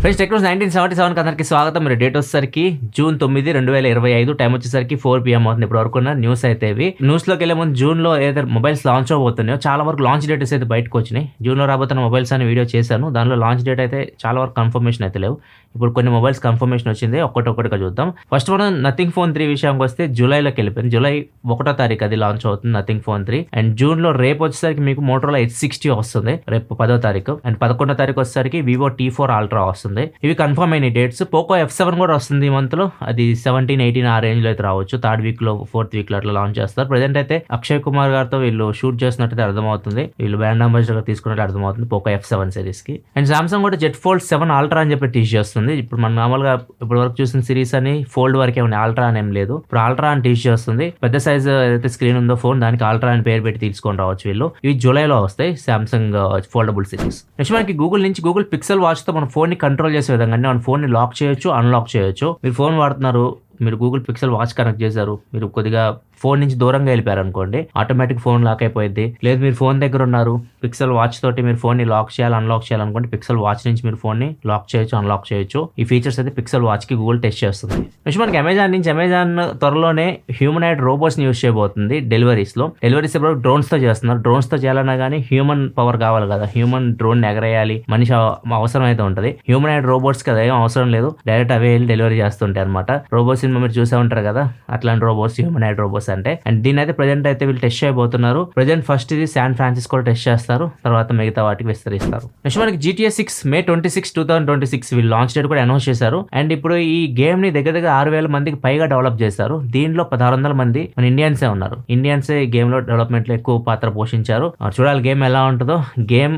Friends Technos 1977 అందరికి స్వాగతం. మీరు డేట్ వచ్చేసరికి జూన్ 9, 2025. టైం వచ్చేసరికి 4 PM అవుతుంది. ఇప్పుడు వరకు ఉన్న న్యూస్ అయితే ఇవి. న్యూస్లోకి వెళ్ళే ముందు జూన్లో ఏదైతే మొబైల్స్ లాంచ్ అవబోతున్నాయో చాలా వరకు లాంచ్ డేట్స్ అయితే బయటకు వచ్చినాయి. జూన్లో రాబోతున్న మొబైల్స్ అని వీడియో చేశాను. దానిలో లాంచ్ డేట్ అయితే చాలా వరకు కన్ఫర్మేషన్ అయితే లేవు. ఇప్పుడు కొన్ని మొబైల్స్ కన్ఫర్మేషన్ వచ్చింది. ఒక్కొక్కటిగా చూద్దాం. ఫస్ట్ మనం నథింగ్ ఫోన్ 3 విషయానికి వస్తే జూలైలోకి వెళ్ళిపోయింది. జూలై 1వ తారీఖు అది లాంచ్ అవుతుంది నథింగ్ ఫోన్ 3. అండ్ జూన్లో రేపు వచ్చేసరికి మీకు మోటరోలా H60 వస్తుంది రేపు 10వ తారీఖు. అండ్ 11వ తారీఖు వచ్చేసరికి వివో T4 అల్ట్రా వస్తుంది. ఇవి కన్ఫర్మ్ అయిన డేట్స్. పోకో F7 కూడా వస్తుంది ఈ మంత్ లో. అది 17, 18 ఆ రేంజ్ లో అయితే రావచ్చు. 3rd వీక్ లో 4th వీక్ లో అట్లా లాంచ్ చేస్తారు. ప్రెజెంట్ అయితే అక్షయ్ కుమార్ గారితో వీళ్ళు షూట్ చేసినట్టు అర్థమవుతుంది. వీళ్ళు బ్రాండ్ అంబాసిడర్ గా తీసుకున్నట్టు అర్థమవుతుంది పోకో F7 సిరీస్ కి. అండ్ సామ్సంగ్ కూడా జెట్ ఫోల్డ్ 7 అల్ట్రా అని చెప్పి టీచ్ చేస్తుంది. ఇప్పుడు మనం నార్మల్గా ఇప్పటి వరకు చూసిన సిరీస్ అని ఫోల్డ్ వరకే ఉన్నాయి, అల్ట్రా అని ఏం లేదు. ఇప్పుడు అల్ట్రా అని టీచ్ చేస్తుంది. పెద్ద సైజ్ ఏదైతే స్క్రీన్ ఉందో ఫోన్ దానికి అల్ట్రా అని పేరు పెట్టి తీసుకొని రావచ్చు వీళ్ళు. ఇవి జూలైలో వస్తాయి సామ్సంగ్ ఫోల్డబుల్ సిరీస్. నెక్స్ట్ మనకి గూగుల్ నుంచి గూగుల్ పిక్సెల్ వాచ్ తో మన ఫోన్ ని కంట్రోల్ చేసే విధంగా మన ఫోన్ ని లాక్ చేయొచ్చు, అన్లాక్ చేయొచ్చు. మీరు ఫోన్ వాడుతున్నారు, మీరు గూగుల్ పిక్సెల్ వాచ్ కనెక్ట్ చేశారు, మీరు కొద్దిగా ఫోన్ నుంచి దూరంగా వెళ్ళిపోయారు అనుకోండి, ఆటోమేటిక్ ఫోన్ లాక్ అయిపోయింది. లేదు మీరు ఫోన్ దగ్గర ఉన్నారు, పిక్సెల్ వాచ్ తోటి మీరు ఫోన్ ని లాక్ చేయాలి, అన్లాక్ చేయాలనుకోండి, పిక్సెల్ వాచ్ నుంచి మీరు ఫోన్ ని లాక్ చేయొచ్చు, అన్లాక్ చేయొచ్చు. ఈ ఫీచర్స్ అయితే పిక్సెల్ వాచ్ కి గూగుల్ టెస్ట్ చేస్తుంది. నెక్స్ట్ మనకి అమెజాన్ త్వరలోనే హ్యూమనాయిడ్ రోబోట్స్ ని యూస్ చేయబోతుంది డెలివరీస్ లో. డెలివరీస్ ఇప్పుడు డ్రోన్స్ తో చేస్తున్నారు. డ్రోన్స్ తో చేయాలన్నా కానీ హ్యూమన్ పవర్ కావాలి కదా, హ్యూమన్ డ్రోన్ ఎగరేయాలి, మనిషి అవసరం అయితే ఉంటుంది. హ్యూమనాయిడ్ రోబోట్స్ కదా ఏం అవసరం లేదు, డైరెక్ట్ అవే వెళ్ళి డెలివరీ చేస్తుంటాయి అనమాట. రోబోట్స్ సినిమా మీరు చూసే ఉంటారు కదా, అట్లాంటి రోబోట్స్ హ్యూమనాయిడ్ రోబోట్స్ అంటే. అండ్ దీని అయితే ప్రెజెంట్ అయితే వీళ్ళు టెస్ట్ చేయబోతున్నారు. ప్రెజెంట్ ఫస్ట్ ఇది శాన్ ఫ్రాన్సిస్కో టెస్ట్ చేస్తారు, తర్వాత మిగతా వాటికి విస్తరిస్తారు. నెక్స్ట్ మనకి GTA 6 May 26, 2026 వీళ్ళు లాంచ్ డేట్ కూడా అనౌన్స్ చేశారు. అండ్ ఇప్పుడు ఈ గేమ్ ని దగ్గర 6,000 మందికి పైగా డెవలప్ చేశారు. దీనిలో 1,600 మంది మన ఇండియన్సే ఉన్నారు. ఇండియన్సే ఈ గేమ్ లో డెవలప్మెంట్ లో ఎక్కువ పాత్ర పోషించారు. చూడాలి గేమ్ ఎలా ఉంటుందో. గేమ్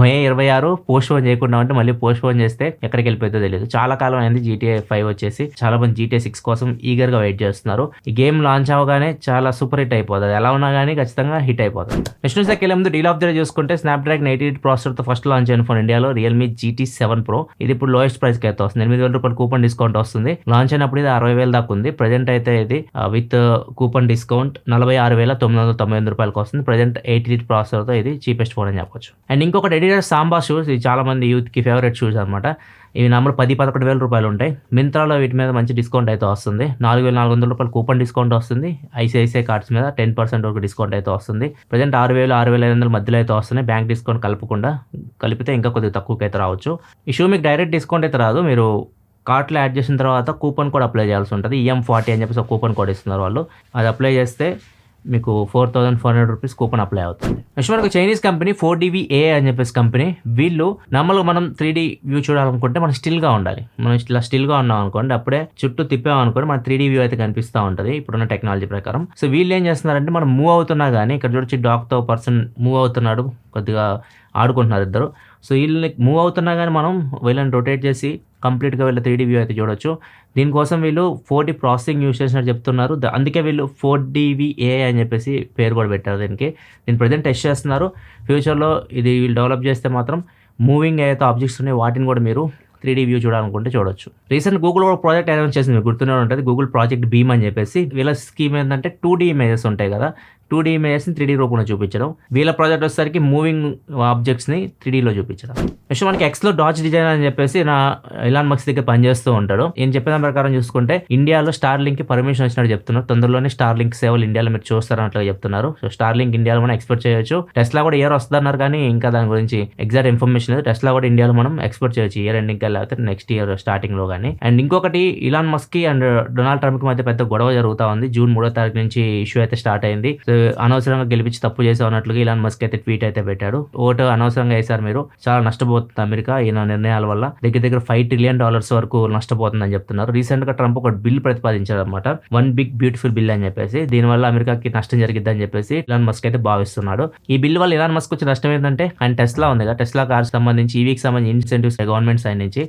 May 26 పోస్ట్ పోన్ చేయకుండా ఉంటే మళ్ళీ పోస్ట్ పోన్ చేస్తే ఎక్కడికి వెళ్ళిపోతుందో తెలియదు. చాలా కాలం అయింది GTA 5 వచ్చేసి. చాలా మంది GTA 6 కోసం ఈగర్ గా వెయిట్ చేస్తున్నారు. ఈ గేమ్ లాంచ్ అవగానే చాలా సూపర్ హిట్ అయిపోతుంది. ఎలా ఉన్నా కానీ ఖచ్చితంగా హిట్ అయిపోతుంది. నెక్స్ట్ న్యూస్ వెళ్ళే ముందు డీల్ ఆఫ్ ది డే చూసుకుంటే స్నాప్డ్రాగన్ 88 ప్రాసెసర్ తో ఫస్ట్ లాంచ్ అయిన ఫోన్ ఇండియాలో రియల్మీ GT7 Pro. ఇది ఇప్పుడు లోయెస్ట్ ప్రైస్ కి అయితే వస్తుంది. 8,000 రూపాయలు కూపన్ డిస్కౌంట్ వస్తుంది. లాంచ్ అయినప్పుడు ఇది 60,000 దాకా ఉంది. ప్రెజెంట్ అయితే ఇది విత్ కూపన్ డిస్కౌంట్ 46,999 రూపాయలకి వస్తుంది. ప్రెజెంట్ 88 ప్రాసెసర్ తో ఇది చీపెస్ట్ ఫోన్ అని చెప్పొచ్చు. అండ్ ఇంకొకటి ఎడిటర్ సాంబా షూస్. ఇది చాలా మంది యూత్ కి ఫేవరెట్ షూస్ అనమాట. ఇవి నమ్మలు 10-11,000 రూపాయలు ఉంటాయి. మింత్రాలో వీటి మీద మంచి డిస్కౌంట్ అయితే వస్తుంది. 4,400 రూపాయలు కూపన్ డిస్కౌంట్ వస్తుంది. ఐసిఐసిఐ కార్డ్స్ మీద 10% వరకు డిస్కౌంట్ అయితే వస్తుంది. ప్రజెంట్ 6,000, 6,500 మధ్యలో అయితే వస్తున్నాయి. బ్యాంక్ డిస్కౌంట్ కలపకుండా కలిపితే ఇంకా కొద్దిగా తక్కువకి అయితే రావచ్చు. ఈ షూ మీకు డైరెక్ట్ డిస్కౌంట్ అయితే రాదు. మీరు కార్ట్లో యాడ్ చేసిన తర్వాత కూపన్ కోడ్ అప్లై చేయాల్సి ఉంటుంది. EM40 అని చెప్పేసి ఒక కూపన్ కోడ్ ఇస్తున్నారు వాళ్ళు. అది అప్లై చేస్తే మీకు 4,400 రూపీస్ కూపన్ అప్లై అవుతుంది. నెక్స్ట్ మనకు చైనీస్ కంపెనీ 4DVA అని చెప్పేసి కంపెనీ. వీళ్ళు నార్మల్గా మనం 3D వ్యూ చూడాలనుకుంటే మనం స్టిల్గా ఉండాలి. మనం ఇట్లా స్టిల్గా ఉన్నాం అనుకోండి, అప్పుడే చుట్టూ తిప్పామనుకోండి మన 3D వ్యూ అయితే కనిపిస్తూ ఉంటుంది ఇప్పుడున్న టెక్నాలజీ ప్రకారం. సో వీళ్ళు ఏం చేస్తున్నారంటే మనం మూవ్ అవుతున్నా కానీ, ఇక్కడ చూడొచ్చు డాగ్తో పర్సన్ మూవ్ అవుతున్నాడు, కొద్దిగా ఆడుకుంటున్నారు ఇద్దరు. సో వీళ్ళని మూవ్ అవుతున్నా కానీ మనం వీళ్ళని రొటేట్ చేసి కంప్లీట్గా వీళ్ళ 3D వ్యూ అయితే చూడొచ్చు. దీనికోసం వీళ్ళు 4D ప్రాసెసింగ్ యూజ్ చేసినట్టు చెప్తున్నారు. అందుకే వీళ్ళు 4DVA అని చెప్పేసి పేరు కూడా పెట్టారు దీనికి. దీన్ని ప్రజెంట్ టెస్ట్ చేస్తున్నారు. ఫ్యూచర్లో ఇది వీళ్ళు డెవలప్ చేస్తే మాత్రం మూవింగ్ ఏదైతే ఆబ్జెక్ట్స్ ఉన్నాయో వాటిని కూడా మీరు 3D వ్యూ చూడాలనుకుంటే చూడొచ్చు. రీసెంట్ గూగుల్ కూడా ప్రాజెక్ట్ అనౌన్స్ చేసింది, మీకు గుర్తునే ఉంటుంది, గూగుల్ ప్రాజెక్ట్ బీమ్ అని చెప్పేసి. వీళ్ళ స్కీమ్ ఏంటంటే 2D ఇమేజెస్ ఉంటాయి కదా, 2D ఇమేజెస్ని 3D రూపంలో చూపించడం. వీళ్ళ ప్రాజెక్ట్ వచ్చేసరికి మూవింగ్ ఆబ్జెక్ట్స్ని 3Dలో చూపించడం. నెక్స్ట్ మనకి ఎక్స్లో డాచ్ డిజైన్ అని చెప్పేసి ఇలాన్ మస్క్ దగ్గర పనిచేస్తూ ఉంటాడు. నేను చెప్పిన ప్రకారం చూసుకుంటే ఇండియాలో స్టార్ లింక్ కి పర్మిషన్ వచ్చినట్టు చెప్తున్నారు. తొందరలోనే స్టార్ లింక్ సేవలు ఇండియాలో మీరు చూస్తారన్నట్లుగా చెప్తున్నారు. సో స్టార్ లింక్ ఇండియాలో మనం ఎక్స్పెక్ట్ చేయొచ్చు. టెస్లా కూడా ఇయర్ వస్తున్నారు కానీ ఇంకా దాని గురించి ఎగ్జాక్ట్ ఇన్ఫర్మేషన్ లేదు. టెస్లా కూడా ఇండియాలో మనం ఎక్స్పెక్ట్ చేయొచ్చు ఇయర్ ఎండింగ్ లేకపోతే నెక్స్ట్ ఇయర్ స్టార్టింగ్ లో కానీ. అండ్ ఇంకొకటి ఇలాన్ మస్క్ కి అండ్ డొనాల్డ్ ట్రంప్ కి మధ్య పెద్ద గొడవ జరుగుతా ఉంది. జూన్ 3వ తారీఖు నుంచి ఇష్యూ అయితే స్టార్ట్ అయింది. అనవసరంగా గెలిపించి తప్పు చేసావు అన్నట్లుగా ఇలాన్ మస్క్ అయితే ట్వీట్ అయితే పెట్టాడు. ఓటు అనవసరంగా వేశారు మీరు, చాలా నష్టపోతుంది అమెరికా ఈయన నిర్ణయాల వల్ల. దగ్గర $5 trillion వరకు నష్టపోతుందని చెప్తున్నారు. రీసెంట్ గా ట్రంప్ ఒక బిల్ ప్రతిపాదించారు అనమాట, వన్ బిగ్ బ్యూటిఫుల్ బిల్ అని చెప్పేసి. దీనివల్ల అమెరికాకి నష్టం జరిగిద్దని చెప్పేసి ఇలాన్ మస్క్ అయితే భావిస్తున్నాడు. ఈ బిల్ వల్ల ఇలాన్ మస్క్ వచ్చే నష్టం ఏంటంటే ఆయన టెస్లా ఉంది కదా, టెస్లా కార్స్ సంబంధించి ఈవీకి సంబంధించి ఇన్సెంటివ్స్ గవర్నమెంట్ సైడ్ నుంచి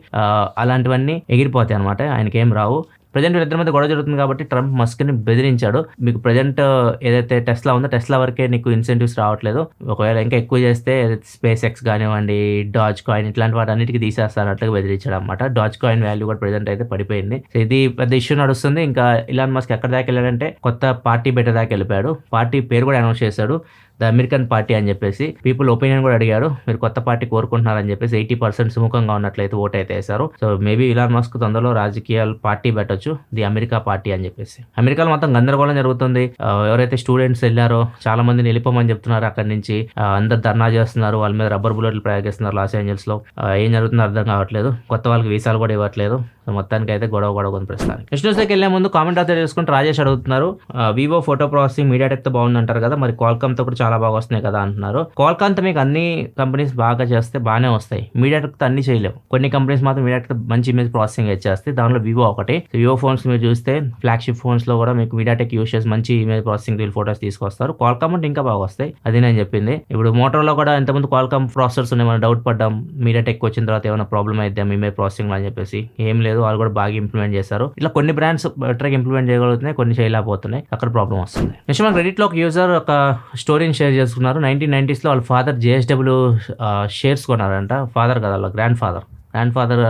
అలాంటివన్నీ ఎగిరిపోతాయి అనమాట, ఆయనకి ఏం రావు. ప్రజెంట్ వీళ్ళిద్దరి మధ్య గొడవ జరుగుతుంది కాబట్టి ట్రంప్ మస్క్ని బెదిరించాడు. మీకు ప్రజెంట్ ఏదైతే టెస్లా ఉందో టెస్లా వరకే నీకు ఇన్సెంటివ్స్ రావట్లేదు, ఒకవేళ ఇంకా ఎక్కువ చేస్తే స్పేస్ ఎక్స్ కానివ్వండి, డాజ్ కాయిన్ ఇట్లాంటి వాటి అన్నిటికీ తీసేస్తానట్లుగా బెదిరించాడు అనమాట. డాజ్ కాయిన్ వాల్యూ కూడా ప్రజెంట్ అయితే పడిపోయింది. సో ఇది పెద్ద ఇష్యూ నడుస్తుంది. ఇంకా ఇలాన్ మస్క్ ఎక్కడ దాకా వెళ్ళాడంటే కొత్త పార్టీ బెటర్ దాకా వెళ్ళిపోయాడు. పార్టీ పేరు కూడా అనౌన్స్ చేశాడు, ద అమెరికన్ పార్టీ అని చెప్పేసి పీపుల్ ఒపీనియన్ కూడా అడిగారు, మీరు కొత్త పార్టీ కోరుకుంటున్నారని చెప్పేసి 80% సుముఖంగా ఉన్నట్లయితే ఓట్ అయితే వేశారు. సో మేబీ ఇలాన్ మస్క్ తొందరలో రాజకీయాలు పార్టీ పెట్టొచ్చు, ది అమెరికా పార్టీ అని చెప్పేసి. అమెరికాలో మొత్తం గందరగోళం జరుగుతుంది. ఎవరైతే స్టూడెంట్స్ వెళ్ళారో చాలా మందిని వెళ్ళిపోమని చెప్తున్నారు అక్కడి నుంచి. అందరు ధర్నా చేస్తున్నారు, వాళ్ళ మీద రబ్బర్ బుల్లెట్లు ప్రయోగిస్తున్నారు లాస్ ఏంజల్స్ లో. ఏం జరుగుతుందో అర్థం కావట్లేదు. కొత్త వాళ్ళకి వీసాలు కూడా ఇవ్వట్లేదు. మొత్తానికి అయితే గొడవ ఉంది ప్రస్తుతానికి. నెక్స్ట్ న్యూస్కి వెళ్ళే ముందు కామెంట్ అయితే చేసుకుంటే రాజేష్ అడుగుతున్నారు, వివో ఫోటో ప్రాసెసింగ్ మీడియాటెక్ తో బాగుంది అంటారు కదా, మరి క్వాల్కామ్ తో కూడా చాలా బాగా వస్తున్నాయి కదా అంటున్నారు. క్వాల్కామ్ తో మీకు అన్ని కంపెనీస్ బాగా చేస్తే బాగానే వస్తాయి, మీడియాటెక్ తో అన్ని చేయలేవు. కొన్ని కంపెనీస్ మాత్రం మీడియాటెక్ తో మంచి ఇమేజ్ ప్రాసెసింగ్ ఇచ్చేస్తాయి, దానిలో వివో ఒకటి. వివో ఫోన్స్ మీరు చూస్తే ఫ్లాగ్షిప్ ఫోన్స్ లో కూడా మీకు మీడియాటెక్ యూస్ చేసి మంచి ఇమేజ్ ప్రాసెసింగ్ రీల్ ఫోటోస్ తీసుకొస్తారు. క్వాల్కామ్ అంటే ఇంకా బాగా వస్తాయి, అది నేను చెప్పింది. ఇప్పుడు మోటోలో కూడా ఇంతకుముందు క్వాల్కామ్ ప్రాసెసర్స్ ఉన్నాయి, మనం డౌట్ పడ్డాం మీడియాటెక్ వచ్చిన తర్వాత ఏమైనా ప్రాబ్లమ్ అయితే ఇమేజ్ ప్రాసెసింగ్ అని చెప్పేసి. ఏం లేదు, వాళ్ళు కూడా బాగా ఇంప్లిమెంట్ చేశారు. ఇట్లా కొన్ని బ్రాండ్స్ బెటర్ ఇంప్లిమెంట్ చేయగలుగుతున్నాయి, కొన్ని చేయలేకపోతున్నాయి, అక్కడ ప్రాబ్లం వస్తుంది. నెక్స్ట్ మనకి రెడిట్ లో ఒక యూజర్ ఒక స్టోరీని షేర్ చేసుకున్నారు. 1990s లో వాళ్ళ ఫాదర్ JSW షేర్స్ కొన్నారంట. ఫాదర్ కదా, వాళ్ళ గ్రాండ్ ఫాదర్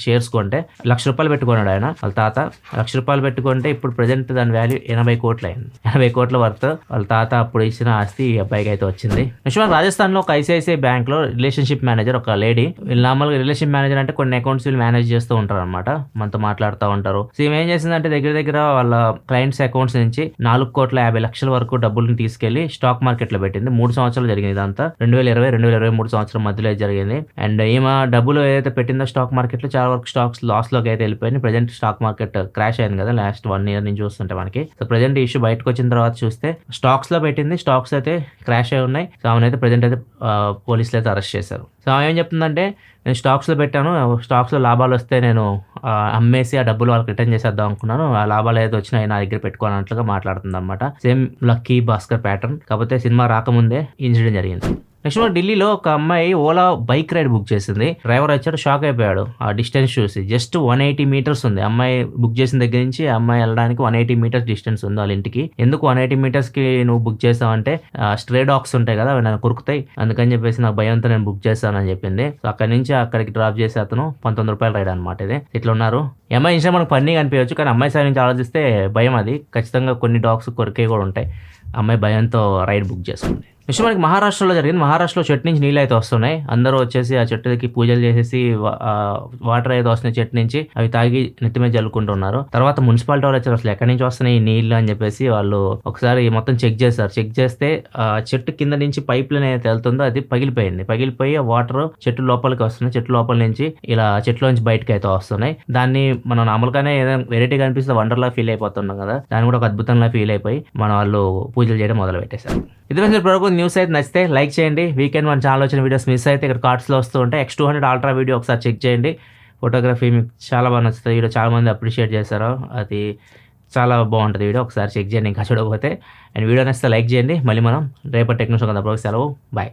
షేర్స్ కొంటే ₹1,00,000 పెట్టుకున్నాడు ఆయన. వాళ్ళ తాత ₹1,00,000 పెట్టుకుంటే ఇప్పుడు ప్రెజెంట్ దాని వాల్యూ 80 కోట్లు అయింది. 80 కోట్ల వర్త్ వాళ్ళ తాత అప్పుడు ఇచ్చిన ఆస్తి ఈ అబ్బాయికి అయితే వచ్చింది. నెక్స్ట్ రాజస్థాన్ లో ఒక ICICI బ్యాంక్ లో రిలేషన్షిప్ మేనేజర్ ఒక లేడీ. నార్మల్గా రిలేషన్షిప్ మేనేజర్ అంటే కొన్ని అకౌంట్స్ వీళ్ళు మేనేజ్ చేస్తూ ఉంటారు అనమాట, మనతో మాట్లాడుతూ ఉంటారు. సో ఏం చేసిందంటే దగ్గర వాళ్ళ క్లయింట్స్ అకౌంట్స్ నుంచి 4,50,00,000 వరకు డబ్బులను తీసుకెళ్లి స్టాక్ మార్కెట్ లో పెట్టింది. 3 సంవత్సరాలు జరిగింది ఇదంతా. 2020-2023 సంవత్సరం మధ్యలో జరిగింది. అండ్ ఈమె డబ్బులు ఏదైతే పెట్టిందో స్టాక్ మార్కెట్ లో చాలా వరకు స్టాక్స్ లాస్ లోకి అయితే వెళ్ళిపోయింది. ప్రెజెంట్ స్టాక్ మార్కెట్ క్రాష్ అయింది కదా లాస్ట్ 1 year నుంచి చూస్తుంటే మనకి. సో ప్రెజెంట్ ఈ ఇష్యూ బయటకు వచ్చిన తర్వాత చూస్తే స్టాక్స్ లో పెట్టింది, స్టాక్స్ అయితే క్రాష్ అయి ఉన్నాయి. సో ఆమెనైతే ప్రెజెంట్ అయితే పోలీసులు అయితే అరెస్ట్ చేశారు. సో ఆమె ఏం చెప్తుందంటే, నేను స్టాక్స్లో పెట్టాను, స్టాక్స్లో లాభాలు వస్తే నేను అమ్మేసి ఆ డబ్బులు వాళ్ళకి రిటర్న్ చేసేద్దాం అనుకున్నాను, ఆ లాభాలు ఏదో వచ్చినాయి నా దగ్గర పెట్టుకోవాలన్నట్లుగా మాట్లాడుతుంది అనమాట. సేమ్ లక్కీ భాస్కర్ ప్యాటర్న్, కాకపోతే సినిమా రాకముందే ఇన్సిడెంట్ జరిగింది. నెక్స్ట్ ఢిల్లీలో ఒక అమ్మాయి ఓలా బైక్ రైడ్ బుక్ చేసింది. డ్రైవర్ వచ్చాడు, షాక్ అయిపోయాడు ఆ డిస్టెన్స్ చూసి. జస్ట్ 180 meters ఉంది అమ్మాయి బుక్ చేసిన దగ్గర నుంచి. అమ్మాయి వెళ్ళడానికి 180 meters డిస్టెన్స్ ఉంది వాళ్ళ ఇంటికి. ఎందుకు 180 meters కి నువ్వు బుక్ చేసావు అంటే, స్ట్రే డాగ్స్ ఉంటాయి కదా, అవి నన్ను కొరుకుతాయి, అందుకని చెప్పేసి నాకు భయంతో నేను బుక్ చేస్తానని చెప్పింది. సో అక్కడి నుంచి అక్కడికి డ్రాప్ చేసే అతను ₹1,900 రైడ్ అనమాట. ఇది ఇట్లా ఉన్నారు. ఈ అమ్మాయి ఇన్స్టా మనకు ఫన్నీ అనిపించవచ్చు, కానీ అమ్మాయి సైడ్ నుంచి ఆలోచిస్తే భయం. అది ఖచ్చితంగా కొన్ని డాగ్స్ కొరికే కూడా ఉంటాయి. అమ్మాయి భయంతో రైడ్ బుక్ చేసుకుంది. నెక్స్ట్ మనకి మహారాష్ట్రలో జరిగింది. మహారాష్ట్రలో చెట్టు నుంచి నీళ్ళు అయితే వస్తున్నాయి. అందరూ వచ్చేసి ఆ చెట్టుకి పూజలు చేసేసి వాటర్ అయితే వస్తున్నాయి చెట్టు నుంచి, అవి తాగి నెత్తి మీద జల్లుకుంటున్నారు. తర్వాత మున్సిపాలిటీ వాళ్ళు వచ్చారు, అసలు ఎక్కడి నుంచి వస్తున్నాయి ఈ నీళ్ళు అని చెప్పేసి వాళ్ళు ఒకసారి మొత్తం చెక్ చేస్తారు. చెక్ చేస్తే చెట్టు కింద నుంచి పైప్ లైన్ అయితే వెళ్తుందో అది పగిలిపోయి ఆ వాటర్ చెట్టు లోపలికి వస్తున్నాయి. చెట్టు లోపల నుంచి ఇలా చెట్టులోంచి బయటకి అయితే వస్తున్నాయి. దాన్ని మనం నార్మల్గానే ఏదైనా వెరైటీగా అనిపిస్తే వండర్లా ఫీల్ అయిపోతున్నాం కదా, దాన్ని కూడా ఒక అద్భుతంగా ఫీల్ అయిపోయి మన వాళ్ళు పూజలు చేయడం మొదలు పెట్టేశారు. ఇది ఇప్పుడు న్యూస్ అయితే నచ్చితే లైక్ చేయండి. వీకెండ్ మన ఛానల్ వచ్చిన వీడియోస్ మిస్ అయితే ఇక్కడ కార్డ్స్లో వస్తూ ఉంటాయి. X200 అల్ట్రా వీడియో ఒకసారి చెక్ చేయండి. ఫోటోగ్రఫీ మీకు చాలా బాగా నచ్చుతుంది. వీడియో చాలా మంది అప్రిషియేట్ చేశారు, అది చాలా బాగుంటుంది వీడియో, ఒకసారి చెక్ చేయండి ఇంకా చూడకపోతే. అండ్ వీడియో నచ్చితే లైక్ చేయండి. మళ్ళీ మనం రేపటి టెక్నిక్స్ సెలవు. బాయ్.